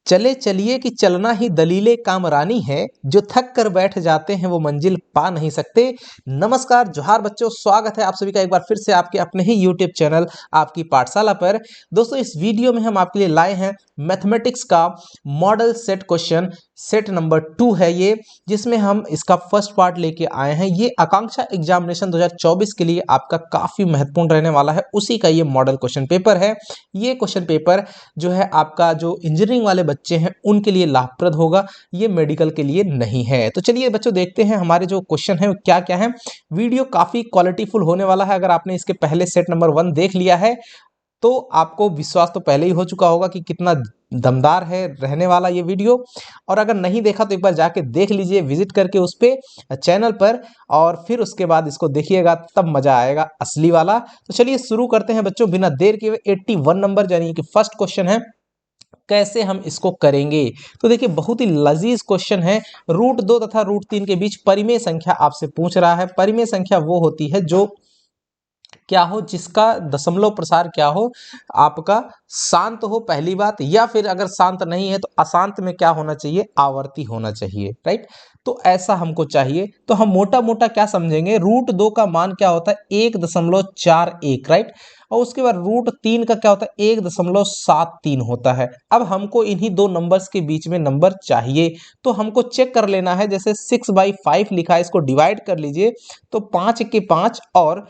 चले चलिए कि चलना ही दलीले कामरानी है, जो थक कर बैठ जाते हैं वो मंजिल पा नहीं सकते। नमस्कार, जोहार बच्चों, स्वागत है आप सभी का एक बार फिर से आपके अपने ही यूट्यूब चैनल आपकी पाठशाला पर। दोस्तों, इस वीडियो में हम आपके लिए लाए हैं मैथमेटिक्स का model set question, set number 2 है ये, जिसमें हम इसका फर्स्ट पार्ट लेके आए हैं। ये आकांक्षा एग्जामिनेशन 2024 के लिए आपका काफी महत्वपूर्ण रहने वाला है, उसी का ये मॉडल क्वेश्चन पेपर है। ये क्वेश्चन पेपर जो है आपका जो इंजीनियरिंग वाले बच्चे हैं उनके लिए लाभप्रद होगा, ये मेडिकल के लिए नहीं है। तो चलिए बच्चों, देखते हैं हमारे जो क्वेश्चन है वो क्या क्या है। वीडियो काफी क्वालिटीफुल होने वाला है। अगर आपने इसके पहले सेट नंबर 1 देख लिया है तो आपको विश्वास तो पहले ही हो चुका होगा कि कितना दमदार है रहने वाला ये वीडियो। और अगर नहीं देखा तो एक बार जाके देख लीजिए, विजिट करके उस पे चैनल पर, और फिर उसके बाद इसको देखिएगा, तब मजा आएगा असली वाला। तो चलिए शुरू करते हैं बच्चों, बिना देर के। 81 नंबर यानी कि फर्स्ट क्वेश्चन है, कैसे हम इसको करेंगे। तो देखिए, बहुत ही लजीज क्वेश्चन है। √2 तथा √3 के बीच परिमेय संख्या आपसे पूछ रहा है। परिमेय संख्या वो होती है जो क्या हो, जिसका दशमलव प्रसार क्या हो, आपका शांत हो, पहली बात, या फिर अगर शांत नहीं है तो अशांत में क्या होना चाहिए, आवर्ती होना चाहिए, राइट। तो ऐसा हमको चाहिए। तो हम मोटा मोटा क्या समझेंगे, √2 का मान क्या होता है, 1.41, राइट। और उसके बाद √3 का क्या होता है, 1.73 होता है। अब हमको इन्हीं दो नंबर्स के बीच में नंबर चाहिए, तो हमको चेक कर लेना है। जैसे 6/5 लिखा है, इसको डिवाइड कर लीजिए, तो 5 के 5 और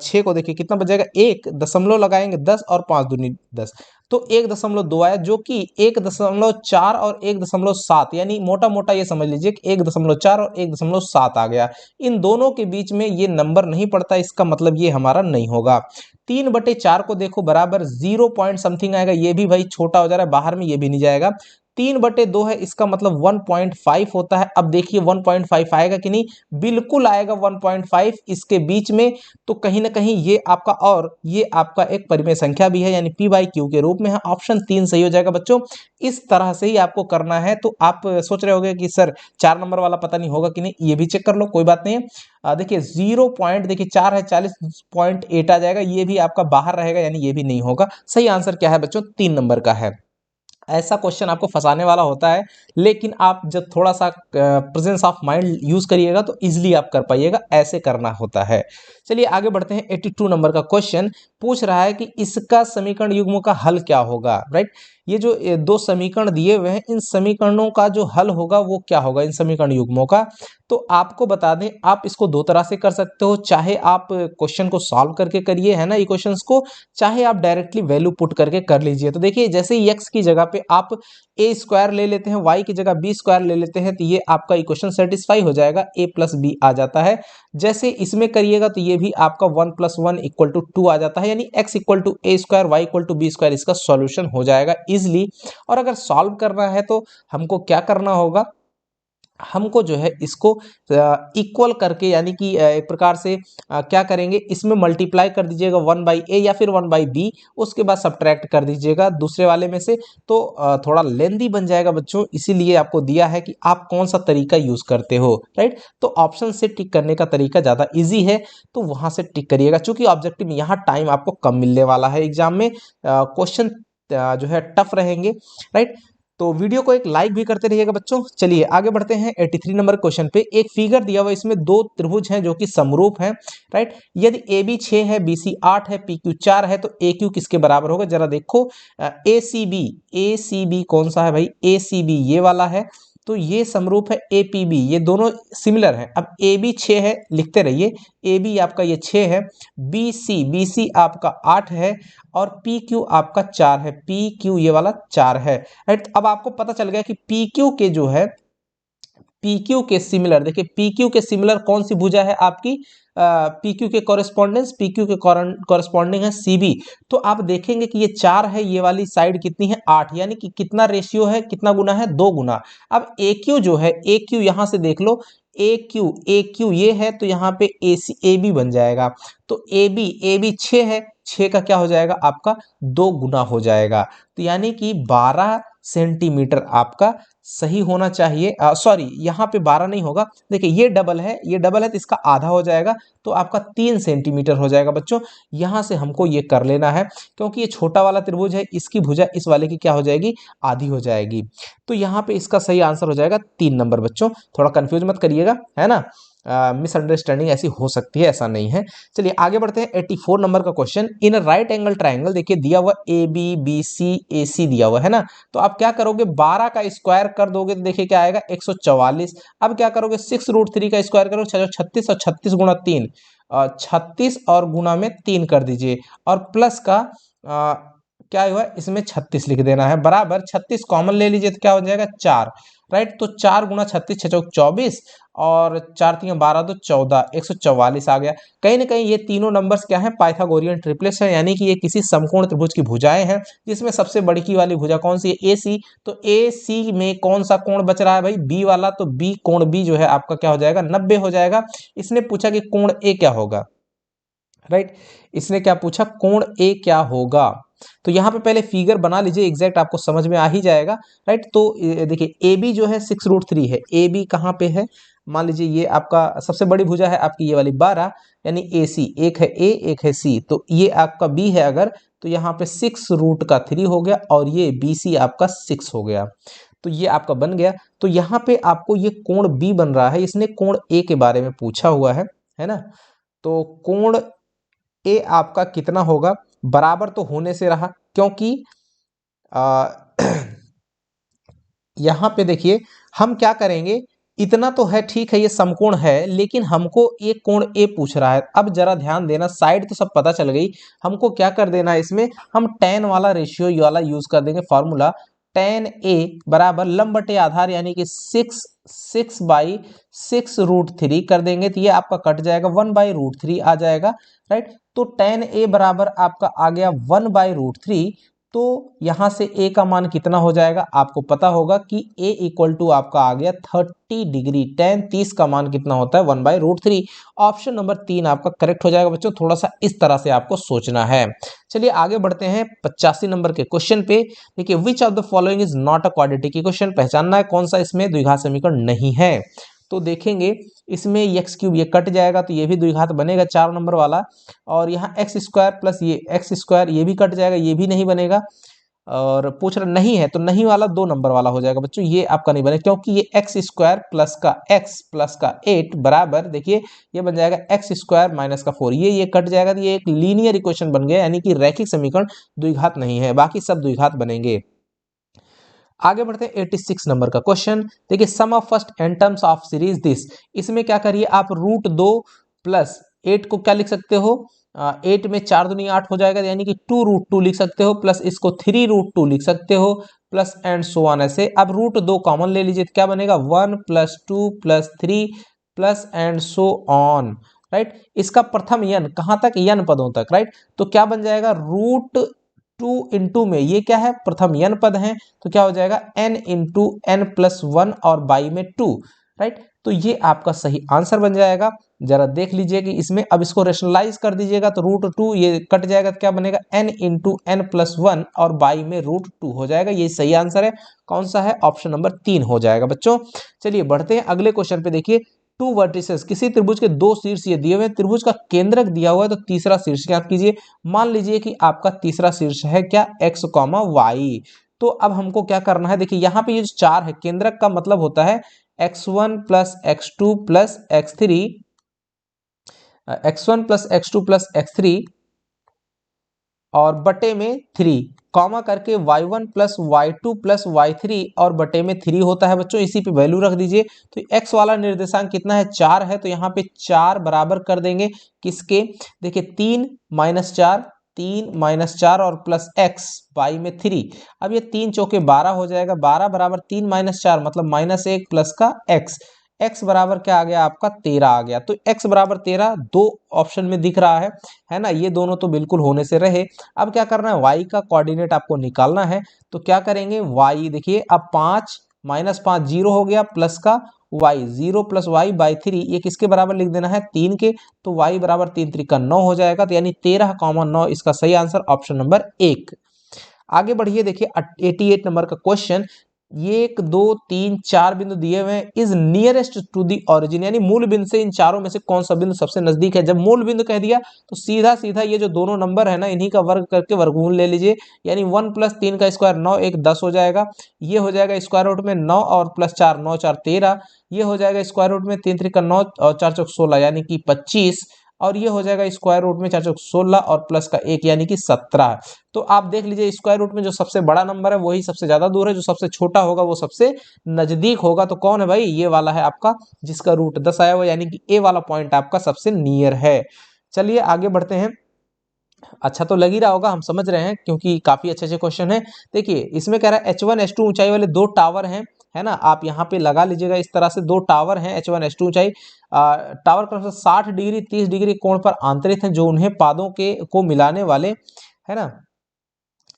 6 को देखिए कितना बचेगा, 1 दशमलव लगाएंगे 10 और 5 दूनी 10, तो 1.2 आया, जो कि 1.4 और 1.7, यानी मोटा मोटा ये समझ लीजिए कि 1.4 और 1.7 आ गया। इन दोनों के बीच में ये नंबर नहीं पड़ता, इसका मतलब ये हमारा नहीं होगा। 3/4 को देखो बराबर 0 पॉइंट समथिंग आएगा, ये भी भाई छोटा हो जा रहा है बाहर में, ये भी नहीं जाएगा। 3/2 है, इसका मतलब 1.5 होता है। अब देखिए 1.5 आएगा कि नहीं, बिल्कुल आएगा 1.5 इसके बीच में। तो कहीं ना कहीं ये आपका, और ये आपका एक परिमेय संख्या भी है, यानी p/q के रूप में है। ऑप्शन 3 सही हो जाएगा बच्चों। इस तरह से ही आपको करना है। तो आप सोच रहे होंगे कि सर 4 नंबर वाला पता नहीं होगा कि नहीं, ये भी चेक कर लो, कोई बात नहीं है। देखिए 0 पॉइंट, देखिए 4 है, 40.8 आ जाएगा, ये भी आपका बाहर रहेगा, यानी ये भी नहीं होगा। सही आंसर क्या है बच्चों, 3 नंबर का है। ऐसा क्वेश्चन आपको फंसाने वाला होता है, लेकिन आप जब थोड़ा सा प्रेजेंस ऑफ माइंड यूज करिएगा तो इजीली आप कर पाइएगा, ऐसे करना होता है। चलिए आगे बढ़ते हैं। 82 नंबर का क्वेश्चन पूछ रहा है कि इसका समीकरण युग्म का हल क्या होगा, राइट। ये जो दो समीकरण दिए हुए हैं, इन समीकरणों का जो हल होगा वो क्या होगा, इन समीकरण युग्मों का। तो आपको बता दें, आप इसको दो तरह से कर सकते हो। चाहे आप क्वेश्चन को सॉल्व करके करिए, है ना, इक्वेशंस को, चाहे आप डायरेक्टली वैल्यू पुट करके कर लीजिए। तो देखिए, जैसे ही x की जगह पे आप a² ले लेते हैं, y की जगह b² ले लेते हैं, तो ये आपका इक्वेशन सेटिस्फाई हो जाएगा, a+b आ जाता है। जैसे इसमें करिएगा तो ये भी आपका 1 + 1 = 2 आ जाता है, यानी x = a², y = b², इसका सॉल्यूशन हो जाएगा इजिली। और अगर सॉल्व करना है तो हमको क्या करना होगा, हमको जो है इसको इक्वल करके, यानी कि एक प्रकार से क्या करेंगे, इसमें मल्टीप्लाई कर दीजिएगा 1/a या फिर 1/b, उसके बाद सब्ट्रैक्ट कर दीजिएगा दूसरे वाले में से। तो थोड़ा लेंदी बन जाएगा बच्चों, इसीलिए आपको दिया है कि आप कौन सा तरीका यूज करते हो, राइट। तो ऑप्शन से टिक करने का तरीका ज़्यादा ईजी है, तो वहां से टिक करिएगा, चूंकि ऑब्जेक्टिव में यहाँ टाइम आपको कम मिलने वाला है। एग्जाम में क्वेश्चन जो है टफ रहेंगे, राइट। तो वीडियो को एक लाइक भी करते रहिएगा बच्चों। चलिए आगे बढ़ते हैं। 83 नंबर क्वेश्चन पे एक फिगर दिया हुआ है, इसमें दो त्रिभुज हैं जो कि समरूप हैं, राइट। यदि AB 6 है, BC 8 है, PQ 4 है, तो AQ किसके बराबर होगा, जरा देखो। ACB कौन सा है भाई, ACB ये वाला है, तो ये समरूप है APB, ये दोनों सिमिलर हैं। अब AB 6 है, लिखते रहिए, AB आपका ये 6 है, BC आपका 8 है, और PQ आपका 4 है, PQ ये वाला 4 है, राइट। अब आपको पता चल गया कि PQ के जो है, PQ के सिमिलर, देखिए PQ के सिमिलर कौन सी भुजा है आपकी, PQ के कॉरेस्पॉन्डेंस, PQ के कॉरेस्पॉन्डिंग है CB। तो आप देखेंगे कि ये 4 है, ये वाली साइड कितनी है, 8, यानी कि कितना रेशियो है, कितना गुना है, 2 गुना। अब AQ जो है, AQ यहां से देख लो, AQ ये है, तो यहाँ पे AB बन जाएगा। तो AB 6 है, 6 का क्या हो जाएगा आपका, 2 गुना हो जाएगा। तो यानी कि 12 सेंटीमीटर आपका सही होना चाहिए। सॉरी, यहाँ पे 12 नहीं होगा, देखिए ये डबल है, ये डबल है तो इसका आधा हो जाएगा, तो आपका 3 सेंटीमीटर हो जाएगा बच्चों। यहाँ से हमको ये कर लेना है, क्योंकि ये छोटा वाला त्रिभुज है, इसकी भुजा इस वाले की क्या हो जाएगी, आधी हो जाएगी। तो यहाँ पे इसका सही आंसर हो जाएगा 3 नंबर बच्चों। थोड़ा कंफ्यूज मत करिएगा, है ना, मिसअंडरस्टैंडिंग ऐसी हो सकती है, ऐसा नहीं है। चलिए आगे बढ़ते हैं। 84 नंबर का question, in right angle triangle, देखिए दिया हुआ ए बी बी सी ए सी दिया हुआ है ना, तो आप क्या करोगे, 12 का स्क्वायर कर दोगे तो देखिए क्या आएगा, 144। अब क्या करोगे, 6√3 का स्क्वायर करोगे 36, और 36 गुणा 3, 36 और गुणा में 3 कर दीजिए, और प्लस का क्या हुआ, इसमें 36 लिख देना है, बराबर 36 कॉमन ले लीजिए तो क्या हो जाएगा, 4, राइट। तो 4 गुणा 36, 6 चौक 24, और 4 3 12 तो 14, 144 आ गया। कहीं ना कहीं ये तीनों नंबर्स क्या है, पाइथागोरियन ट्रिपलेट्स है, यानी कि ये किसी समकोण त्रिभुज की भुजाएं हैं, जिसमें सबसे बड़ी की वाली भुजा कौन सी है, ए सी। तो ए सी में कौन सा कोण बच रहा है भाई, बी वाला, तो बी कोण बी जो है आपका क्या हो जाएगा, 90 हो जाएगा। इसने पूछा कि कोण ए क्या होगा, राइट, इसने क्या पूछा, कोण ए क्या होगा। तो यहाँ पे पहले फिगर बना लीजिए, एग्जैक्ट आपको समझ में आ ही जाएगा, राइट। तो देखिए ए बी जो है 6√3 है, ए बी कहाँ पे है, मान लीजिए ये आपका सबसे बड़ी भुजा है आपकी ये वाली 12, यानी ए सी, एक है ए एक है सी, तो ये आपका बी है अगर, तो यहाँ पे 6√3 हो गया, और ये बी सी आपका 6 हो गया, तो ये आपका बन गया। तो यहाँ पे आपको ये कोण बी बन रहा है, इसने कोण ए के बारे में पूछा हुआ है ना। तो कोण ए आपका कितना होगा, बराबर तो होने से रहा, क्योंकि आ, यहाँ पे देखिए हम क्या करेंगे, इतना तो है, ठीक है, ये समकोण है, लेकिन हमको एक कोण ए पूछ रहा है। अब जरा ध्यान देना, साइड तो सब पता चल गई, हमको क्या कर देना है, इसमें हम tan वाला रेशियो वाला यूज कर देंगे फॉर्मूला, tan ए बराबर लंब बटे आधार, यानी कि 6/6√3 कर देंगे, तो ये आपका कट जाएगा, 1/√3 आ जाएगा, राइट। तो tan ए बराबर आपका आ गया 1/√3। तो यहां से a का मान कितना हो जाएगा, आपको पता होगा कि a इक्वल टू आपका आ गया 30 डिग्री, tan 30 का मान कितना होता है, 1/√3। ऑप्शन नंबर 3 आपका करेक्ट हो जाएगा बच्चों, थोड़ा सा इस तरह से आपको सोचना है। चलिए आगे बढ़ते हैं 85 नंबर के क्वेश्चन पे। देखिए which of the following is not a quadratic equation, पहचानना है कौन सा इसमें द्विघात समीकरण नहीं है। तो देखेंगे इसमें x³ ये कट जाएगा, तो ये भी द्विघात बनेगा 4 नंबर वाला, और यहाँ x² प्लस ये x² ये भी कट जाएगा, ये भी नहीं बनेगा, और पूछ रहा नहीं है तो नहीं वाला 2 नंबर वाला हो जाएगा बच्चों, ये आपका नहीं बनेगा, क्योंकि ये x² प्लस का x प्लस का 8 बराबर, देखिए ये बन जाएगा x² माइनस का 4, ये कट जाएगा, तो ये एक लीनियर इक्वेशन बन गया, यानी कि रैखिक समीकरण, द्विघात नहीं है, बाकी सब द्विघात बनेंगे। आगे बढ़ते हैं 86 नंबर का क्वेश्चन। देखिए sum of first n terms of series this, इसमें क्या करिए आप, √2 प्लस 8 को क्या लिख सकते हो, 8 में 4 दूनी 8 हो जाएगा, यानी कि 2√2 लिख सकते हो, प्लस इसको 3√2 लिख सकते हो, प्लस एंड सो ऑन ऐसे। अब √2 कॉमन ले लीजिए तो क्या बनेगा, 1 + 2 + 3 plus and so on, right. इसका प्रथम यन कहाँ तक, यन पदों तक, राइट। तो क्या बन जाएगा, √2 इंटू में ये क्या है, प्रथम यन पद है, तो क्या हो जाएगा n इंटू n+1 और बाई में 2, राइट। तो ये आपका सही आंसर बन जाएगा। जरा देख लीजिए कि इसमें अब इसको रेशनलाइज कर दीजिएगा, तो √2 ये कट जाएगा, तो क्या बनेगा, n इंटू n+1 और बाई में √2 हो जाएगा, ये सही आंसर है। कौन सा है, ऑप्शन नंबर 3 हो जाएगा बच्चों। चलिए बढ़ते हैं अगले क्वेश्चन पे। देखिए 2 वर्टिसेस, किसी त्रिभुज के 2 शीर्ष ये दिए हुए हैं, त्रिभुज का केंद्रक दिया हुआ है, तो तीसरा शीर्ष ज्ञात कीजिए। मान लीजिए कि आपका तीसरा शीर्ष है क्या, x, y। तो अब हमको क्या करना है, देखिए यहाँ पे ये जो 4 है, केंद्रक का मतलब होता है x1 + x2 + x3, x1 + x2 + x3 और बटे में 3, कॉमा करके y1 + y2 + y3 और बटे में 3 होता है बच्चों, इसी पे वैल्यू रख दीजिए। तो x वाला निर्देशांक कितना है, 4 है, तो यहाँ पे 4 बराबर कर देंगे किसके, देखिए 3 - 4, 3 - 4 और प्लस x बाई में 3। अब ये 3 चौके 12 हो जाएगा, 12 बराबर 3 - 4 मतलब -1 प्लस का x बराबर क्या आ गया आपका, 13 आ गया। तो x बराबर 13 दो ऑप्शन में दिख रहा है ना, ये दोनों तो बिल्कुल होने से रहे। अब क्या करना है, y का कोऑर्डिनेट आपको निकालना है, तो क्या करेंगे, y देखिए अब 5 - 5 0 हो गया, प्लस का y 0 + y/3, ये किसके बराबर लिख देना है, 3 के। तो y बराबर 3 × 3 = 9 हो जाएगा, तो यानी 13, 9 इसका सही आंसर ऑप्शन नंबर 1। आगे बढ़िए, देखिए 88 नंबर का क्वेश्चन, ये 1 2 3 4 बिंदु दिए हुए हैं, is nearest to the origin, यानी मूल बिंदु से इन चारों में से कौन सा बिंदु सबसे नजदीक है। जब मूल बिंदु कह दिया तो सीधा सीधा ये जो दोनों नंबर है ना, इन्हीं का वर्ग करके वर्गमूल ले लीजिए, यानी 1 + 3 का स्क्वायर 9 1 10 हो जाएगा। ये हो जाएगा स्क्वायर रूट में 9 और प्लस 4 9 4 13। ये हो जाएगा स्क्वायर रूट में 3 3 9 और 4 4 16 यानी कि 25। और ये हो जाएगा स्क्वायर रूट में 4 4 16 और प्लस का 1 यानी कि 17। तो आप देख लीजिए स्क्वायर रूट में जो सबसे बड़ा नंबर है वही सबसे ज्यादा दूर है, जो सबसे छोटा होगा वो सबसे नजदीक होगा। तो कौन है भाई, ये वाला है आपका, जिसका रूट 10 आया हुआ, यानी कि ए वाला पॉइंट आपका सबसे नियर है। चलिए आगे बढ़ते हैं। अच्छा तो लग ही रहा होगा, हम समझ रहे हैं क्योंकि काफी अच्छे अच्छे क्वेश्चन है। देखिए इसमें कह रहा है H1 H2 ऊंचाई वाले दो टावर हैं, है ना, आप यहाँ पे लगा लीजिएगा इस तरह से, दो टावर हैं H1 H2 ऊंचाई, टावर क्रमशः 60 डिग्री 30 डिग्री कोण पर आंतरित हैं, जो उन्हें पादों के को मिलाने वाले, है ना।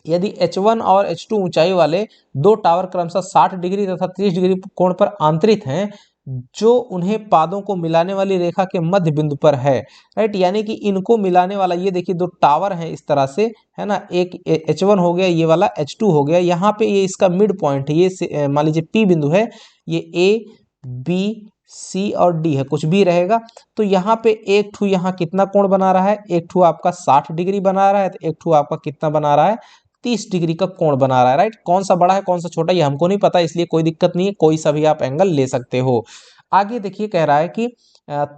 यदि H1 और H2 ऊंचाई वाले दो टावर क्रमशः 60 डिग्री तथा 30 डिग्री कोण पर आंतरित हैं, जो उन्हें पादों को मिलाने वाली रेखा के मध्य बिंदु पर है, राइट, यानी कि इनको मिलाने वाला, ये देखिए दो टावर हैं इस तरह से, है ना, एक H1 हो गया, ये वाला H2 हो गया, यहाँ पे ये इसका मिड पॉइंट है, ये मान लीजिए P बिंदु है, ये A B C और D है, कुछ भी रहेगा। तो यहाँ पे एक ठू यहाँ कितना कोण बना रहा है, एक ठू आपका 60 डिग्री बना रहा है, तो एक ठू आपका कितना बना रहा है, 30 डिग्री का कोण बना रहा है, राइट। कौन सा बड़ा है कौन सा छोटा ये हमको नहीं पता, इसलिए कोई दिक्कत नहीं है, कोई सा भी आप एंगल ले सकते हो। आगे देखिए कह रहा है कि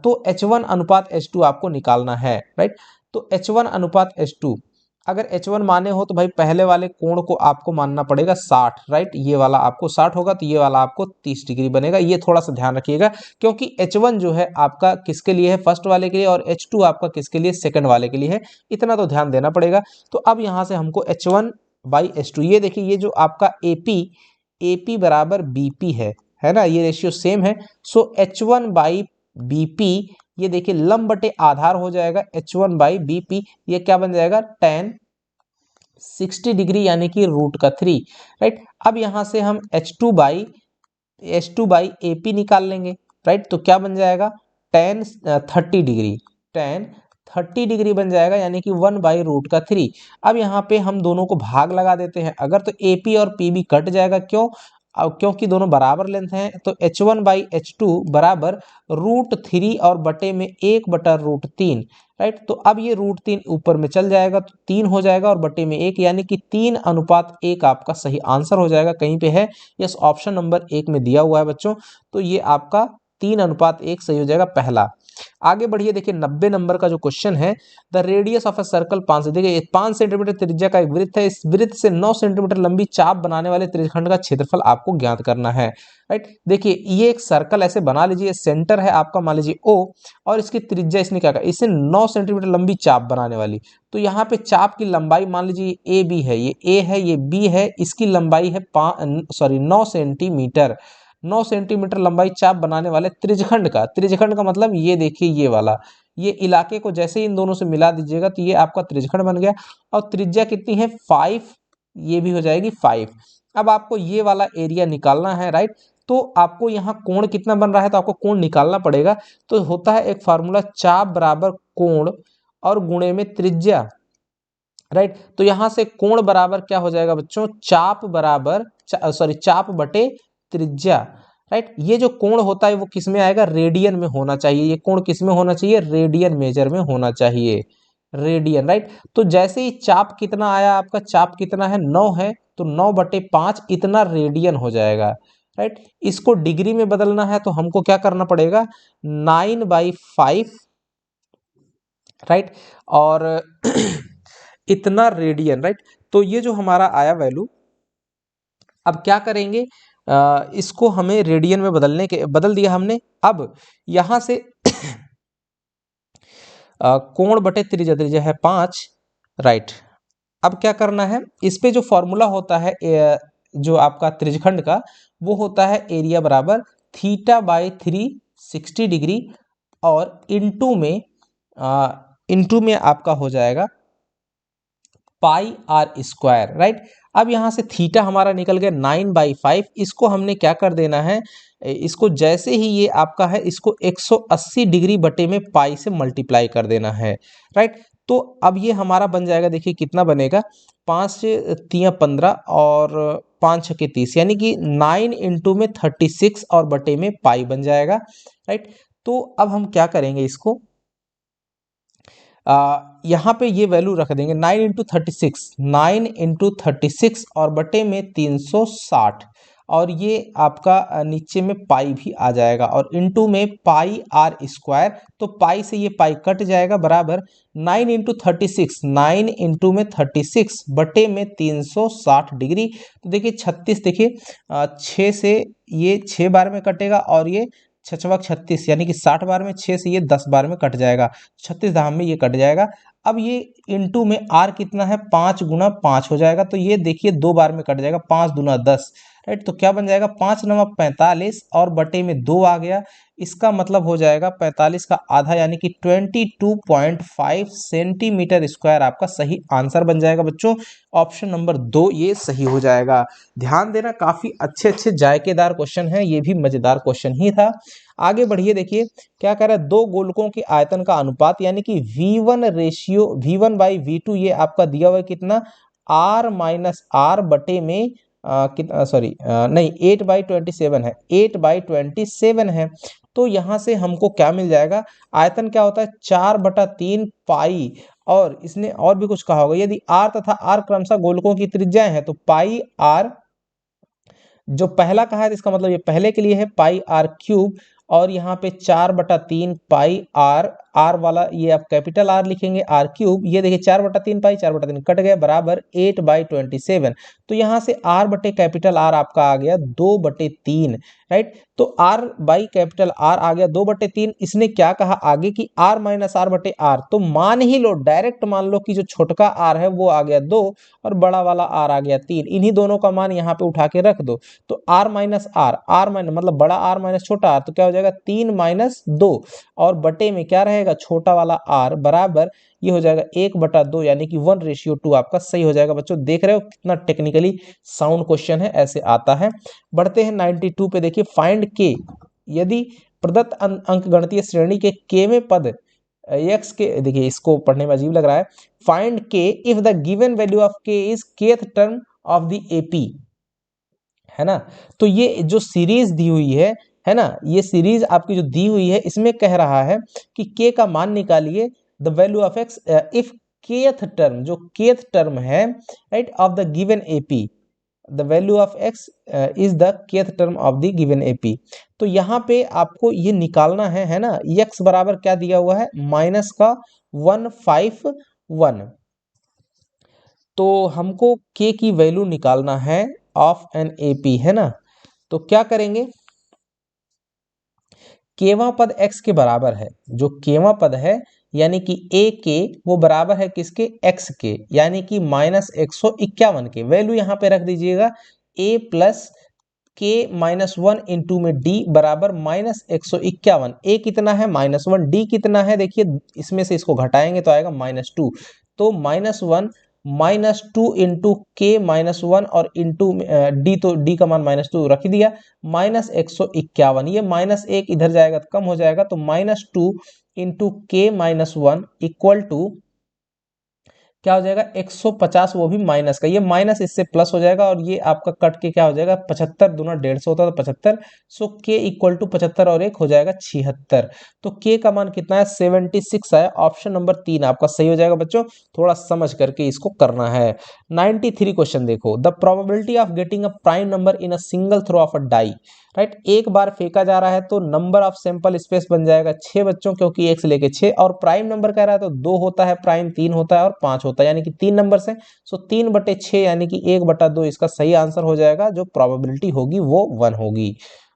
तो H1 अनुपात H2 आपको निकालना है, राइट। तो H1 अनुपात H2 अगर H1 माने हो तो भाई पहले वाले कोण को आपको मानना पड़ेगा 60, राइट, ये वाला आपको 60 होगा, तो ये वाला आपको 30 डिग्री बनेगा। ये थोड़ा सा ध्यान रखिएगा, क्योंकि H1 जो है आपका किसके लिए है, फर्स्ट वाले के लिए, और H2 आपका किसके लिए, सेकंड वाले के लिए है, इतना तो ध्यान देना पड़ेगा। तो अब यहाँ से हमको H1/H2, ये देखिए ये जो आपका AP बराबर BP है ना, ये रेशियो सेम है। सो H1/BP, ये देखिए लंब बटे आधार हो जाएगा, H1/BP ये क्या बन जाएगा, tan 60 डिग्री यानी कि √3, राइट। अब यहां से हम H2/AP निकाल लेंगे, राइट। तो क्या बन जाएगा, tan 30 डिग्री, tan 30 डिग्री बन जाएगा, यानी कि 1/√3। अब यहाँ पे हम दोनों को भाग लगा देते हैं, अगर तो AP और PB कट जाएगा, क्यों, क्योंकि दोनों बराबर लेंथ हैं। तो H1/H2 बराबर √3 और बटे में 1/√3, राइट। तो अब ये √3 ऊपर में चल जाएगा तो 3 हो जाएगा और बटे में 1, यानी कि 3:1 आपका सही आंसर हो जाएगा। कहीं पे है, यस, ऑप्शन नंबर 1 में दिया हुआ है बच्चों, तो ये आपका 3:1 सही हो जाएगा पहला। आगे बढ़िए, देखिए 90 नंबर का जो क्वेश्चन है, the radius of a circle 5, देखिए 5 सेंटीमीटर त्रिज्या का एक वृत्त है, इस वृत्त से 9 सेंटीमीटर लंबी चाप बनाने वाले त्रिज्यखंड का क्षेत्रफल आपको ज्ञात करना है, राइट। देखिए ये एक सर्कल ऐसे बना लीजिए, सेंटर है आपका मान लीजिए O, और इसकी त्रिज्या इसने क्या कहा, इसे 9 सेंटीमीटर लंबी चाप बनाने वाली। तो यहाँ पे चाप की लंबाई मान लीजिए ए बी है, ये A है ये B है, इसकी लंबाई है 9 सेंटीमीटर। 9 सेंटीमीटर लंबाई चाप बनाने वाले त्रिज्यखंड का मतलब ये देखिए ये वाला, ये इलाके को जैसे इन दोनों से मिला दीजिएगा तो ये आपका त्रिज्यखंड बन गया। और त्रिज्या कितनी है 5, ये भी हो जाएगी 5। अब आपको ये वाला एरिया निकालना है, राइट। तो आपको यहाँ कोण कितना बन रहा है, तो आपको कोण निकालना पड़ेगा। तो होता है एक फार्मूला, चाप बराबर कोण और गुणे में त्रिज्या, राइट। तो यहां से कोण बराबर क्या हो जाएगा बच्चों, चाप बराबर चाप बटे त्रिज्या, राइट। ये जो कोण होता है वो किस में आएगा, रेडियन में होना चाहिए। ये कोण किस में होना चाहिए, रेडियन मेजर में होना चाहिए, रेडियन, राइट। तो जैसे ही चाप कितना आया आपका, चाप कितना है 9 है, तो 9/5 इतना रेडियन हो जाएगा, राइट। इसको डिग्री में बदलना है तो हमको क्या करना पड़ेगा, 9/5, राइट, और इतना रेडियन, राइट। तो ये जो हमारा आया वैल्यू, अब क्या करेंगे, इसको हमें रेडियन में बदल दिया हमने। अब यहां से कोण बटे त्रिज्या, त्रिज्या है 5, राइट। अब क्या करना है, इस पे जो फॉर्मूला होता है जो आपका त्रिज्यखंड का, वो होता है एरिया बराबर θ/3 60 डिग्री, और इंटू में आपका हो जाएगा πr², राइट। अब यहां से थीटा हमारा निकल गया 9/5, इसको हमने क्या कर देना है, इसको जैसे ही ये आपका है, इसको 180 डिग्री बटे में पाई से मल्टीप्लाई कर देना है, राइट। तो अब ये हमारा बन जाएगा, देखिए कितना बनेगा, 5 तियां 15 और 5 छके 30, यानी कि 9 इंटू में 36 और बटे में पाई बन जाएगा, राइट। तो अब हम क्या करेंगे, इसको यहाँ पे ये वैल्यू रख देंगे, 9 इंटू 36 और बटे में 360, और ये आपका नीचे में पाई भी आ जाएगा, और इंटू में पाई आर स्क्वायर, तो पाई से ये पाई कट जाएगा, बराबर 9 इंटू 36, 9 इंटू में 36 बटे में 360 डिग्री। तो देखिए 36, देखिए 6 से ये 6 बार में कटेगा, और ये 6×6 = 36, यानी कि 60 बार में, 6 से ये 10 बार में कट जाएगा, 36 धाम में ये कट जाएगा। अब ये इंटू में आर कितना है, 5×5 हो जाएगा, तो ये देखिए 2 बार में कट जाएगा, 5×2 = 10, राइट। तो क्या बन जाएगा, 5×9 = 45 और बटे में 2 आ गया, इसका मतलब हो जाएगा 45 का आधा, यानी कि 22.5 सेंटीमीटर स्क्वायर आपका सही आंसर बन जाएगा बच्चों। ऑप्शन नंबर 2 ये सही हो जाएगा। ध्यान देना, काफी अच्छे अच्छे जायकेदार क्वेश्चन है, ये भी मजेदार क्वेश्चन ही था। आगे बढ़िए, देखिए क्या कह रहा है, दो गोलकों के आयतन का अनुपात, यानी कि V1/V2 ये आपका दिया हुआ है कितना, R-R बटे में कितना, सॉरी नहीं, 8/27 है, 8/27 है। तो यहां से हमको क्या मिल जाएगा, आयतन क्या होता है, 4/3 पाई, और इसने और भी कुछ कहा होगा, यदि R तथा R क्रमशः गोलकों की त्रिज्याएं हैं, तो पाई R जो पहला कहा है, इसका मतलब ये पहले के लिए है, पाई आर क्यूब, और यहाँ पे 4/3 पाई आर, आर वाला ये आप कैपिटल आर लिखेंगे, आर क्यूब, ये देखिए 4/3 पाई, 4/3 कट गया, बराबर 8/27। तो यहाँ से आर बटे कैपिटल आर आपका आ गया 2/3, राइट। तो आर बाई कैपिटल आर आ गया 2/3। इसने क्या कहा आगे कि आर माइनस आर बटे आर, तो मान ही लो, डायरेक्ट मान लो कि जो छोटका आर है वो आ गया 2 और बड़ा वाला आर आ गया 3, इन्हीं दोनों का मान यहाँ पे उठा के रख दो। तो r minus R, R minus मतलब बड़ा आर माइनस छोटा आर, तो क्या हो जाएगा 3-2, और बटे में क्या रहेगा, छोटा वाला आर, बराबर ये हो जाएगा 1/2, यानी कि 1:2 आपका सही हो जाएगा बच्चों। देख रहे हो कितना टेक्निकली साउंड क्वेश्चन है, ऐसे आता है। बढ़ते हैं 92 पे, देखिए फाइंड के, यदि प्रदत्त अंक गणितीय श्रेणी के केवें पद x के, देखिए इसको पढ़ने में अजीब लग रहा है, फाइंड के if the given value of k is kth term of the AP, है ना। तो ये जो सीरीज दी हुई है ना, ये सीरीज आपकी जो दी हुई है, इसमें कह रहा है कि k का मान निकालिए, the value of x if kth term, जो kth टर्म है, right, of the given AP, the value of x is the kth term of the given AP. तो यहाँ पे आपको ये निकालना है ना, x बराबर क्या दिया हुआ है, माइनस का 151, तो हमको k की वैल्यू निकालना है ऑफ एन एपी, है ना। तो क्या करेंगे, केवां पद x के बराबर है, जो केवां पद है यानी कि a के, वो बराबर है किसके, x के, यानी कि -151 के, वैल्यू यहाँ पे रख दीजिएगा, a प्लस k -1 इंटू में d बराबर -151, a कितना है -1, d कितना है, देखिए इसमें से इसको घटाएंगे तो आएगा -2, तो -1 -2 इंटू के -1 और इंटू डी, तो डी का मान -2 रख दिया, -151, ये -1 इधर जाएगा तो कम हो जाएगा, तो -2 इंटू के -1 इक्वल टू क्या हो जाएगा, 150, वो भी माइनस का, ये माइनस इससे प्लस हो जाएगा, और ये आपका कट के क्या हो जाएगा, 75 दूना 150 होता है तो 75, सो के इक्वल टू 75 और 1 हो जाएगा 76। तो के का मान कितना है, 76 है। ऑप्शन नंबर 3 आपका सही हो जाएगा बच्चों, थोड़ा समझ करके इसको करना है। 93 क्वेश्चन देखो, the probability of getting a prime number in a single throw of a die, right, एक बार फेंका जा रहा है तो नंबर ऑफ सैंपल स्पेस बन जाएगा 6 बच्चों, क्योंकि 1 से लेके 6, और प्राइम नंबर कह रहा है तो 2 होता है, प्राइम 3 होता है और 5 होता है, यानी कि 3 नंबर से, सो 3/6 यानी कि 1/2 इसका सही आंसर हो जाएगा, जो प्रोबेबिलिटी होगी वो 1 होगी,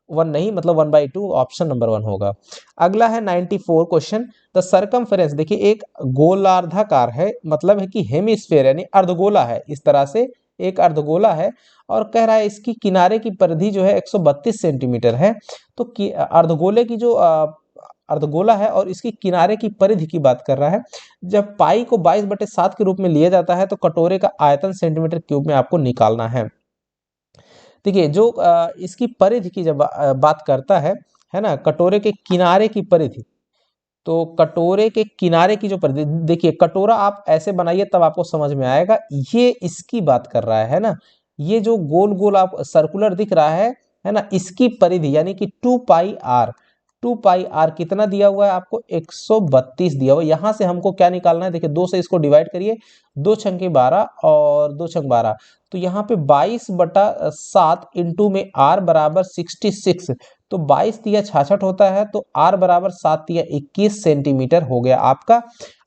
1 नहीं मतलब 1/2, ऑप्शन नंबर 1 होगा। अगला है 94 क्वेश्चन, द सरकमफेरेंस, देखिए एक गोलार्धाकार है, मतलब है कि हेमिस्फेयर यानी अर्धगोला है, इस तरह से एक अर्धगोला है, और कह रहा है इसकी किनारे की परिधि जो है 132 सेंटीमीटर है। तो अर्धगोले की जो अर्धगोला है और इसकी किनारे की परिधि की बात कर रहा है, जब पाई को 22/7 के रूप में लिया जाता है तो कटोरे का आयतन सेंटीमीटर क्यूब में आपको निकालना है। देखिए जो इसकी परिधि की जब बात करता है ना, कटोरे के किनारे की परिधि, तो कटोरे के किनारे की जो परिधि, देखिए कटोरा आप ऐसे बनाइए तब आपको समझ में आएगा, ये इसकी बात कर रहा है ना, ये जो गोल गोल आप सर्कुलर दिख रहा है ना, इसकी परिधि यानी कि 2 पाई आर, 2 पाई आर कितना दिया हुआ है आपको, 132 दिया हुआ है। यहाँ से हमको क्या निकालना है, देखिए 2 से इसको डिवाइड करिए, 2 छंके 12 और 2 छंक 12, तो यहाँ पे 22/7 इंटू में आर बराबर 66, तो 22 तिया 66 होता है, तो आर बराबर 7 तिया 21 सेंटीमीटर हो गया आपका।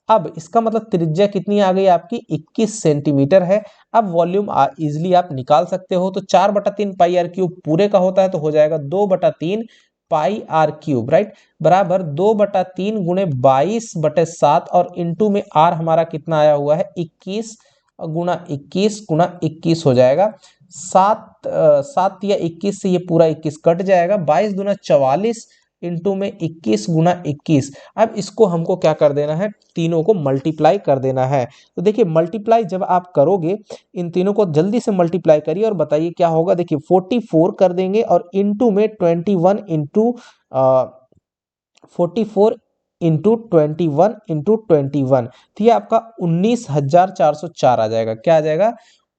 अब इसका मतलब त्रिज्या कितनी आ गई आपकी, 21 सेंटीमीटर है। अब वॉल्यूम इजिली आप निकाल सकते हो, तो 4/3 पाई आर क्यूब पूरे का होता है, तो हो जाएगा 2/3 पाई आर क्यूब, राइट, बराबर 2/3 गुणे 22/7 और इंटू में आर हमारा कितना आया हुआ है, 21 गुणा 21 हो जाएगा। 7 या 21 से ये पूरा 21 कट जाएगा, 22 दूना 44 इंटू में 21 गुना 21। अब इसको हमको क्या कर देना है, तीनों को मल्टीप्लाई कर देना है। तो देखिए मल्टीप्लाई जब आप करोगे, इन तीनों को जल्दी से मल्टीप्लाई करिए और बताइए क्या होगा। देखिए 44 कर देंगे और इंटू में 21 इंटू 44 इंटू 21 तो ये आपका 19,404 आ जाएगा। क्या आ जाएगा,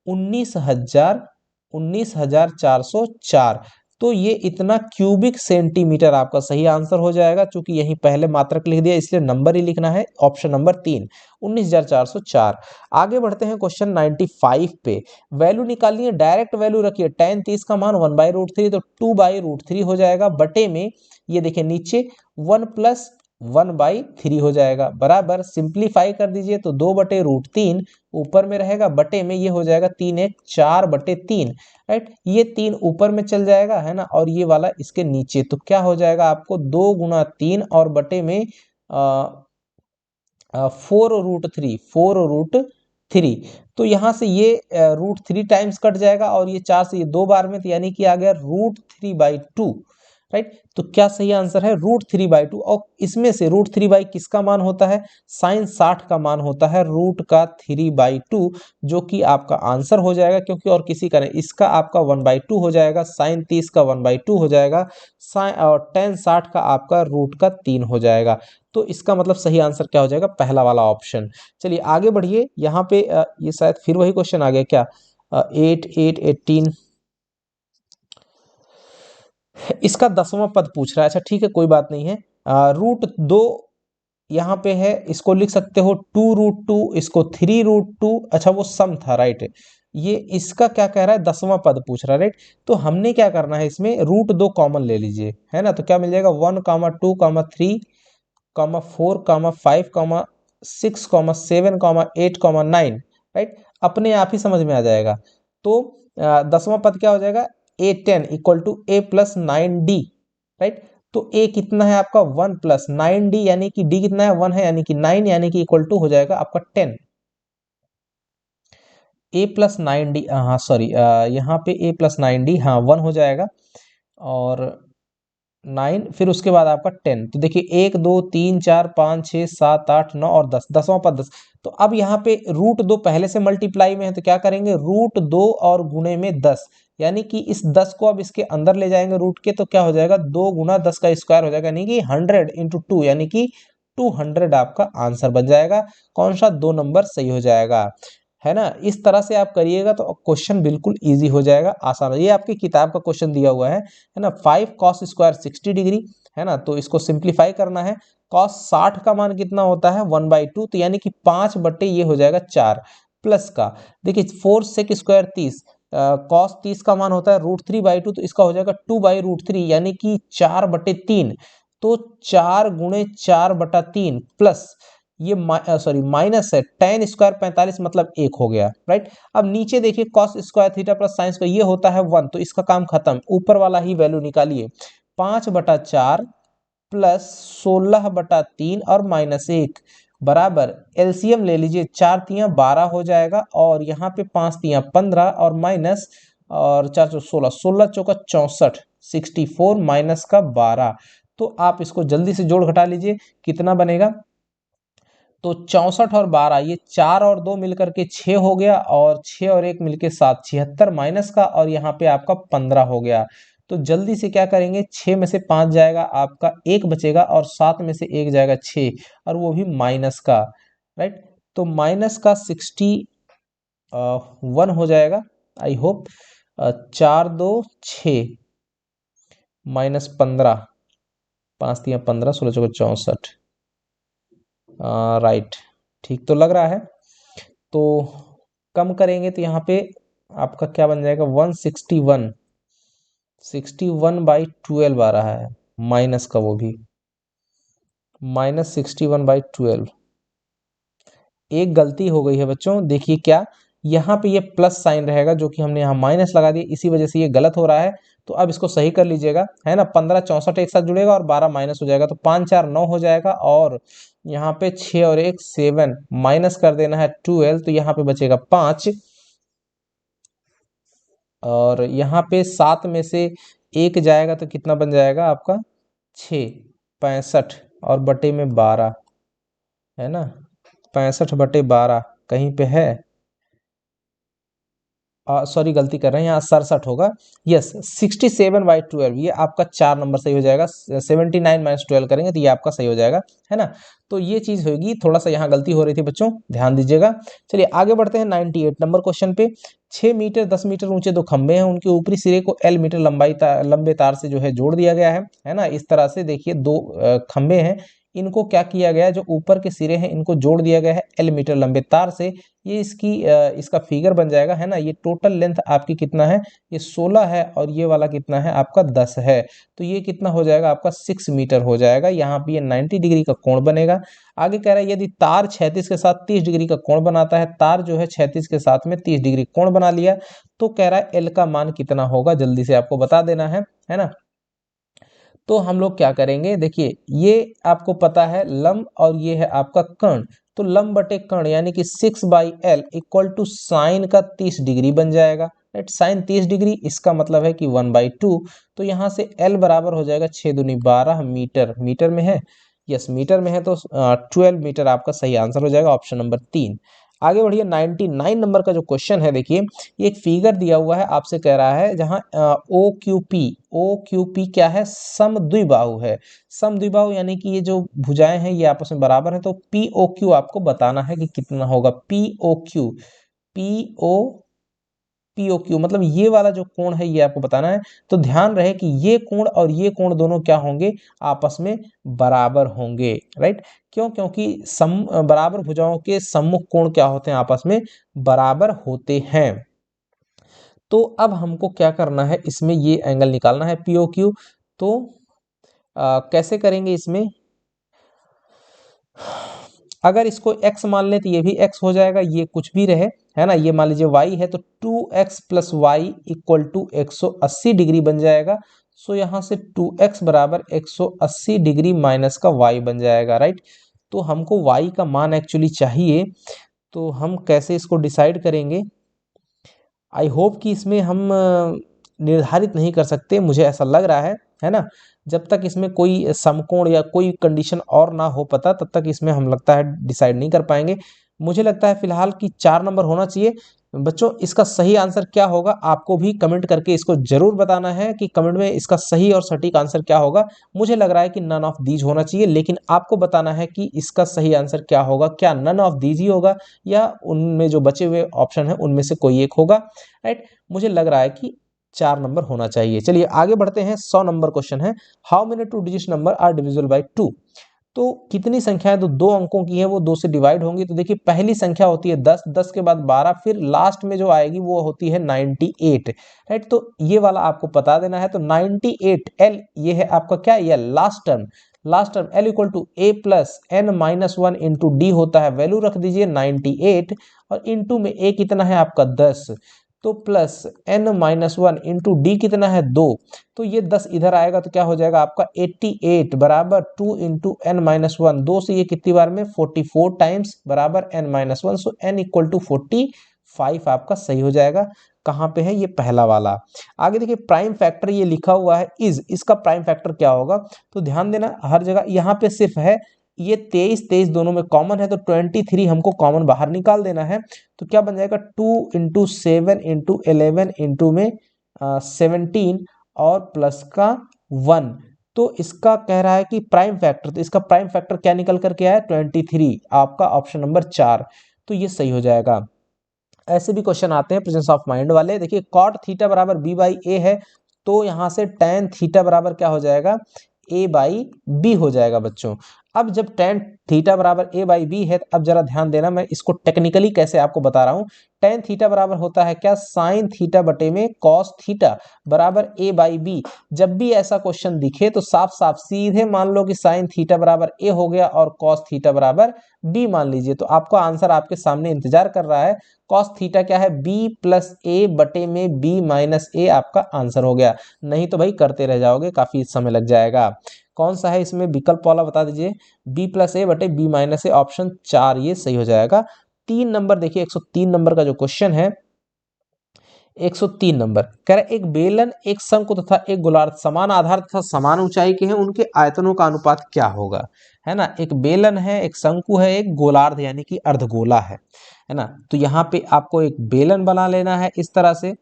19,404। तो ये इतना क्यूबिक सेंटीमीटर आपका सही आंसर हो जाएगा। चूंकि यहीं पहले मात्रक लिख दिया इसलिए नंबर ही लिखना है, ऑप्शन नंबर 3 19,404। आगे बढ़ते हैं क्वेश्चन 95 पे। वैल्यू निकालनी है, डायरेक्ट वैल्यू रखिए, tan 30 का मान 1/√3 तो 2/√3 हो जाएगा, बटे में ये देखिए नीचे 1 + 1/3 हो जाएगा, बराबर सिंप्लीफाई कर दीजिए तो 2/√3 ऊपर में रहेगा, बटे में ये हो जाएगा 3 × 4/3, राइट, ये 3 ऊपर में चल जाएगा है ना, और ये वाला इसके नीचे, तो क्या हो जाएगा आपको 2 × 3 और बटे में 4√3 तो यहाँ से ये √3 टाइम्स कट जाएगा और ये 4 से ये 2 बार में, तो यानी कि आ गया √3/2, राइट। तो क्या सही आंसर है, √3/2। और इसमें से √3 किसका मान होता है, sin 60 का मान होता है, √3/2, जो कि आपका आंसर हो जाएगा, क्योंकि और किसी का नहीं। इसका आपका 1/2 हो जाएगा, sin 30 का 1/2 हो जाएगा, और tan 60 का आपका √3 हो जाएगा। तो इसका मतलब सही आंसर क्या हो जाएगा, पहला वाला ऑप्शन। चलिए आगे बढ़िए, यहाँ पे ये शायद फिर वही क्वेश्चन आ गया क्या, 8 8 18, इसका 10वां पद पूछ रहा है। अच्छा ठीक है, कोई बात नहीं है। √2 यहाँ पे है, इसको लिख सकते हो 2√2, इसको 3√2, अच्छा वो सम था, राइट। ये इसका क्या कह रहा है, 10वां पद पूछ रहा है, राइट। तो हमने क्या करना है, इसमें √2 कॉमन ले लीजिए, है ना, तो क्या मिल जाएगा 1, 2, 3, 4, 5, 6, 7, 8, 9, राइट, अपने आप ही समझ में आ जाएगा। तो 10वां पद क्या हो जाएगा, a10 = a + 9d, राइट। तो a कितना है आपका 1 + 9d, यानी कि d कितना है 1 है, यानी कि 9, यानी कि इक्वल टू हो जाएगा आपका 10। a + 9d, हाँ सॉरी, यहाँ पे a + 9d, हाँ 1 हो जाएगा, और 9 फिर उसके बाद आपका 10। तो देखिए 1 2 3 4 5 6 7 8 9 और 10, 10वां पद 10। तो अब यहाँ पे √2 पहले से मल्टीप्लाई में है, तो क्या करेंगे, √2 और गुणे में 10, यानी कि इस 10 को अब इसके अंदर ले जाएंगे रूट के, तो क्या हो जाएगा 2 × 10 का स्क्वायर हो जाएगा, यानी कि 100 × 2, यानी कि 200 आपका आंसर बन जाएगा। कौन सा, 2 नंबर सही हो जाएगा, है ना। इस तरह से आप करिएगा तो क्वेश्चन बिल्कुल इजी हो जाएगा, आसान। ये आपकी किताब का क्वेश्चन दिया हुआ है ना, 5 cos स्क्वायर 60 डिग्री, है ना, तो इसको सिंप्लीफाई करना है। cos 60 का मान कितना होता है 1/2, तो यानी कि 5 बटे ये हो जाएगा 4, प्लस का देखिए 4 sec स्क्वायर 30, cos 30 का मान होता है √3/2, तो इसका हो जाएगा 2/√3, यानी कि 4/3, तो 4 × 4/3 प्लस ये सॉरी माइनस है, tan स्क्वायर 45 मतलब 1 हो गया, राइट। अब नीचे देखिए cos square theta plus sine square, ये होता है 1, तो इसका काम खत्म, ऊपर वाला ही वैल्यू निकालिए, 5/4 प्लस 16/3 और -1 बराबर एलसीएम ले लीजिए, 4 तियां 12 हो जाएगा, और यहाँ पे 5 तियां 15 और माइनस, और 4 चौ 16, 16 चौका 64, 64 माइनस का 12। तो आप इसको जल्दी से जोड़ घटा लीजिए, कितना बनेगा, तो 64 और 12, ये 4 और 2 मिलकर के 6 हो गया, और 6 और 1 मिलके 7, 76 माइनस का, और यहाँ पे आपका 15 हो गया। तो जल्दी से क्या करेंगे, 6 में से 5 जाएगा आपका, 1 बचेगा और 7 में से 1 जाएगा 6, और वो भी माइनस का, राइट। तो माइनस का 61 हो जाएगा, आई होप। 4 2 6 माइनस 15, 5 3 15, 16 चौके 64, राइट, ठीक तो लग रहा है। तो कम करेंगे तो यहाँ पे आपका क्या बन जाएगा, 161, 61/12 आ रहा है, माइनस का, वो भी माइनस 61/12। एक गलती हो गई है बच्चों, देखिए क्या, यहाँ पे ये प्लस साइन रहेगा, जो कि हमने यहाँ माइनस लगा दिया, इसी वजह से ये गलत हो रहा है। तो अब इसको सही कर लीजिएगा, है ना। 15 64 एक साथ जुड़ेगा और 12 माइनस हो जाएगा, तो 5 4 9 हो जाएगा, और यहाँ पे 6 और 1 7, माइनस कर देना है 12, तो यहाँ पे बचेगा 5, और यहाँ पे 7 में से 1 जाएगा तो कितना बन जाएगा आपका, 6, 65 और बटे में 12, है ना, 65/12 कहीं पे है, सॉरी गलती कर रहे हैं, यहाँ 67 होगा, यस, 67/12, ये आपका 4 नंबर सही हो जाएगा। 79 माइनस 12 करेंगे तो ये आपका सही हो जाएगा, है ना। तो ये चीज होगी, थोड़ा सा यहाँ गलती हो रही थी बच्चों, ध्यान दीजिएगा। चलिए आगे बढ़ते हैं 98 नंबर क्वेश्चन पे। 6 मीटर 10 मीटर ऊंचे 2 खंबे हैं, उनके ऊपरी सिरे को L मीटर लंबे तार से जो है जोड़ दिया गया है ना। इस तरह से देखिए 2 खंबे हैं, इनको क्या किया गया है, जो ऊपर के सिरे हैं इनको जोड़ दिया गया है L मीटर लंबे तार से। ये इसका फिगर बन जाएगा, है ना। ये टोटल लेंथ आपकी कितना है, ये 16 है, और ये वाला कितना है आपका 10 है, तो ये कितना हो जाएगा आपका 6 मीटर हो जाएगा। यहाँ पे ये 90 डिग्री का कोण बनेगा। आगे कह रहा है यदि तार 36 के साथ 30 डिग्री का कोण बनाता है, तार जो है 36 के साथ में 30 डिग्री कोण बना लिया, तो कह रहा है एल का मान कितना होगा, जल्दी से आपको बता देना है ना। तो हम लोग क्या करेंगे, देखिए ये आपको पता है लंब, और ये है आपका कर्ण, तो लंब बटे कर्ण यानी कि 6/L इक्वल टू साइन का 30 डिग्री बन जाएगा, राइट। साइन 30 डिग्री, इसका मतलब है कि 1/2, तो यहाँ से L बराबर हो जाएगा 6 दूनी 12 मीटर, मीटर में है, यस मीटर में है, तो 12 मीटर आपका सही आंसर हो जाएगा, ऑप्शन नंबर 3। आगे बढ़िए 99 नंबर का जो क्वेश्चन है, देखिए ये एक फिगर दिया हुआ है, आपसे कह रहा है जहां ओ क्यू पी क्या है, समद्विबाहु है। समद्विबाहु यानी कि ये जो भुजाएं हैं ये आपस में बराबर है, तो पी ओ क्यू आपको बताना है कि कितना होगा, पी ओ क्यू मतलब ये वाला जो कोण है ये आपको बताना है। तो ध्यान रहे कि ये कोण और ये कोण दोनों क्या होंगे, आपस में बराबर होंगे, राइट। क्यों, क्योंकि बराबर भुजाओं के सम्मुख कोण क्या होते हैं, आपस में बराबर होते हैं। तो अब हमको क्या करना है, इसमें ये एंगल निकालना है पी ओ क्यू। तो कैसे करेंगे इसमें, अगर इसको x मान लें तो ये भी x हो जाएगा, ये कुछ भी रहे, है ना। ये मान लीजिए y है, तो 2x + y equal to 180 degree बन जाएगा। सो यहाँ से 2x बराबर 180 डिग्री माइनस का y बन जाएगा, राइट। तो हमको y का मान एक्चुअली चाहिए, तो हम कैसे इसको डिसाइड करेंगे। आई होप कि इसमें हम निर्धारित नहीं कर सकते, मुझे ऐसा लग रहा है ना। जब तक इसमें कोई समकोण या कोई कंडीशन और ना हो पता, तब तक इसमें हम लगता है डिसाइड नहीं कर पाएंगे। मुझे लगता है फिलहाल कि 4 नंबर होना चाहिए। बच्चों इसका सही आंसर क्या होगा, आपको भी कमेंट करके इसको जरूर बताना है कि कमेंट में इसका सही और सटीक आंसर क्या होगा। मुझे लग रहा है कि नन ऑफ दीज होना चाहिए, लेकिन आपको बताना है कि इसका सही आंसर क्या होगा, क्या नन ऑफ दीज ही होगा या उनमें जो बचे हुए ऑप्शन है उनमें से कोई एक होगा, राइट। मुझे लग रहा है कि 4 नंबर होना चाहिए। चलिए आगे बढ़ते हैं, 100 नंबर क्वेश्चन है, how many 2 digit number are divisible by 2। तो कितनी संख्याएं तो 2 अंकों की है वो 2 से डिवाइड होंगी। तो देखिए पहली संख्या होती है 10, 10 के बाद 12, फिर लास्ट में जो आएगी वो होती है 98, राइट। तो ये वाला आपको बता देना है। तो 98 L ये है आपका क्या, ये last term, L equal to A plus N minus 1 into D होता है, वैल्यू रख दीजिए 98, और इंटू में A कितना है आपका 10, तो plus N minus 1 into D कितना है 2, तो ये 10 इधर आएगा तो क्या हो जाएगा आपका 88 बराबर 2 इंटू एन माइनस 1, 2 से ये कितनी बार में 44 टाइम्स बराबर n minus 1, so n equal to 45 आपका सही हो जाएगा। कहाँ पे है, ये पहला वाला। आगे देखिए प्राइम फैक्टर ये लिखा हुआ है इज, इसका प्राइम फैक्टर क्या होगा, तो ध्यान देना हर जगह यहाँ पे सिर्फ है ये 23 दोनों में कॉमन है, तो 23 हमको कॉमन बाहर निकाल देना है। तो क्या बन जाएगा 2 इंटू 7 इंटू 11 इंटू में 17, और प्लस का 1। तो इसका कह रहा है कि प्राइम फैक्टर, तो इसका प्राइम फैक्टर क्या निकल कर के आया 23, आपका ऑप्शन नंबर 4, तो ये सही हो जाएगा। ऐसे भी क्वेश्चन आते हैं प्रेजेंस ऑफ माइंड वाले। देखिए कॉट थीटा बराबर बी बाई ए है, तो यहाँ से टैन थीटा बराबर क्या हो जाएगा, ए बाई बी हो जाएगा बच्चों। अब जब टैन थीटा बराबर ए बाई बी है, अब जरा ध्यान देना, मैं इसको टेक्निकली कैसे आपको बता रहा हूँ। टैन थीटा बराबर होता है क्या, साइन थीटा बटे में कॉस थीटा बराबर ए बाई बी। जब भी ऐसा क्वेश्चन दिखे तो साफ साफ सीधे मान लो कि साइन थीटा बराबर ए हो गया और कॉस थीटा बराबर बी मान लीजिए, तो आपका आंसर आपके सामने इंतजार कर रहा है। कॉस थीटा क्या है, बी प्लस ए बटे में बी माइनस ए, आपका आंसर हो गया। नहीं तो भाई करते रह जाओगे, काफी समय लग जाएगा। कौन सा है इसमें विकल्प वाला बता दीजिए, बी प्लस ए बटे बी माइनस ए, ऑप्शन 4 ये सही हो जाएगा। 3 नंबर देखिए, 103 नंबर का जो क्वेश्चन है, 103 नंबर कह रहा है एक बेलन, एक शंकु तथा एक गोलार्ध समान आधार तथा समान ऊंचाई के हैं, उनके आयतनों का अनुपात क्या होगा। है ना, एक बेलन है, एक शंकु है, एक गोलार्ध यानी कि अर्धगोला है ना। तो यहाँ पे आपको एक बेलन बना लेना है, इस तरह से,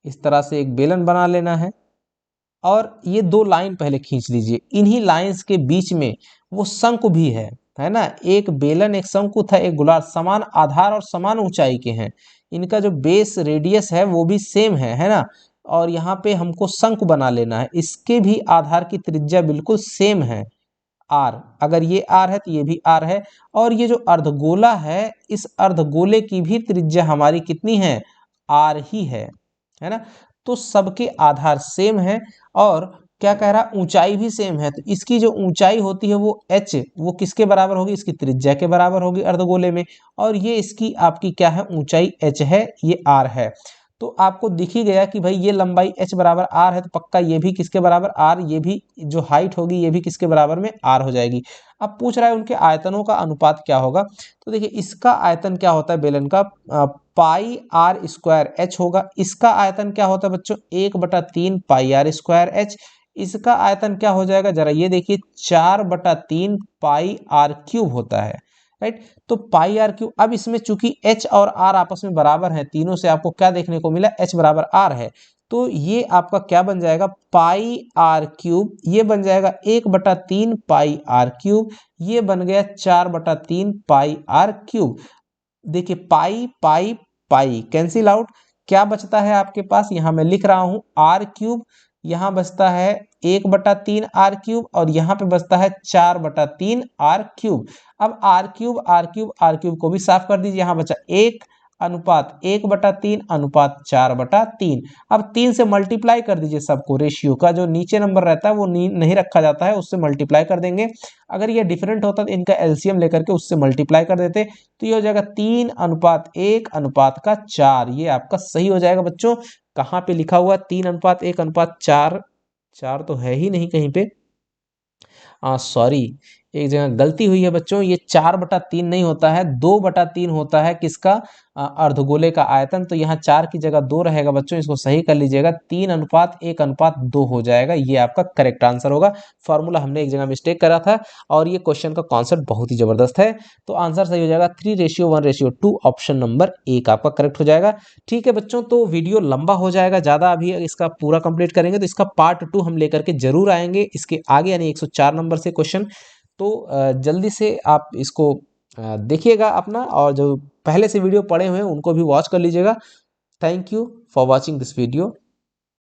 इस तरह से एक बेलन बना लेना है, और ये 2 लाइन पहले खींच लीजिए। इन्हीं लाइंस के बीच में वो शंकु भी है ना। एक बेलन, एक शंकु था, एक गोलार्ध समान आधार और समान ऊंचाई के हैं, इनका जो बेस रेडियस है वो भी सेम है ना। और यहाँ पे हमको शंकु बना लेना है, इसके भी आधार की त्रिज्या बिल्कुल सेम है, आर। अगर ये आर है तो ये भी आर है। और ये जो अर्धगोला है, इस अर्धगोले की भी त्रिज्या हमारी कितनी है, आर ही है ना। तो सबके आधार सेम है, और क्या कह रहा, ऊंचाई भी सेम है। तो इसकी जो ऊंचाई होती है वो एच, वो किसके बराबर होगी, इसकी त्रिज्या के बराबर होगी अर्धगोले में। और ये इसकी आपकी क्या है, ऊंचाई एच है, ये आर है। तो आपको दिख ही गया कि भाई ये लंबाई h बराबर r है, तो पक्का ये भी किसके बराबर r, ये भी जो हाइट होगी ये भी किसके बराबर में r हो जाएगी। अब पूछ रहा है उनके आयतनों का अनुपात क्या होगा। तो देखिए इसका आयतन क्या होता है बेलन का, पाई आर स्क्वायर एच होगा। इसका आयतन क्या होता है बच्चों, 1/3 पाई आर स्क्वायर एच। इसका आयतन क्या हो जाएगा, जरा ये देखिए 4/3 पाई आर क्यूब होता है, राइट। तो पाई आर क्यूब, अब इसमें चूंकि एच और आर आपस में बराबर हैं, तीनों से आपको क्या देखने को मिला, एच बराबर आर है, तो ये आपका क्या बन जाएगा, पाई आर क्यूब, ये बन जाएगा 1/3 पाई आर क्यूब, ये बन गया 4/3 पाई आर क्यूब। देखिए पाई पाई पाई कैंसिल आउट, क्या बचता है आपके पास, यहां मैं लिख रहा हूं आर क्यूब, यहां बचता है 1/3 आर क्यूब, और यहाँ पे बचता है 4/3 आर क्यूब। अब R cube R cube R cube को भी साफ कर दीजिए, यहाँ बचा 1/1/3 अनुपात 4/3। अब 3 से मल्टीप्लाई कर दीजिए सबको, रेशियो का जो नीचे नंबर रहता है वो नहीं रखा जाता है, उससे मल्टीप्लाई कर देंगे। अगर ये डिफरेंट होता तो इनका एलसीएम लेकर के उससे मल्टीप्लाई कर देते, तो ये हो जाएगा 3:1:4, ये आपका सही हो जाएगा बच्चों। कहाँ पे लिखा हुआ 3:1:4, 4 तो है ही नहीं कहीं पे, सॉरी एक जगह गलती हुई है बच्चों, ये 4/3 नहीं होता है, 2/3 होता है, किसका, अर्धगोले का आयतन। तो यहाँ 4 की जगह 2 रहेगा बच्चों, इसको सही कर लीजिएगा, 3:1:2 हो जाएगा, ये आपका करेक्ट आंसर होगा। फॉर्मूला हमने एक जगह मिस्टेक करा था, और ये क्वेश्चन का कॉन्सेप्ट बहुत ही जबरदस्त है। तो आंसर सही हो जाएगा 3:1:2, ऑप्शन नंबर 1 आपका करेक्ट हो जाएगा। ठीक है बच्चों, तो वीडियो लंबा हो जाएगा ज़्यादा, अभी इसका पूरा कंप्लीट करेंगे तो इसका पार्ट 2 हम लेकर के जरूर आएंगे इसके आगे, यानी 104 नंबर से क्वेश्चन। तो जल्दी से आप इसको देखिएगा अपना, और जो पहले से वीडियो पड़े हुए हैं उनको भी वॉच कर लीजिएगा। Thank you for watching this video.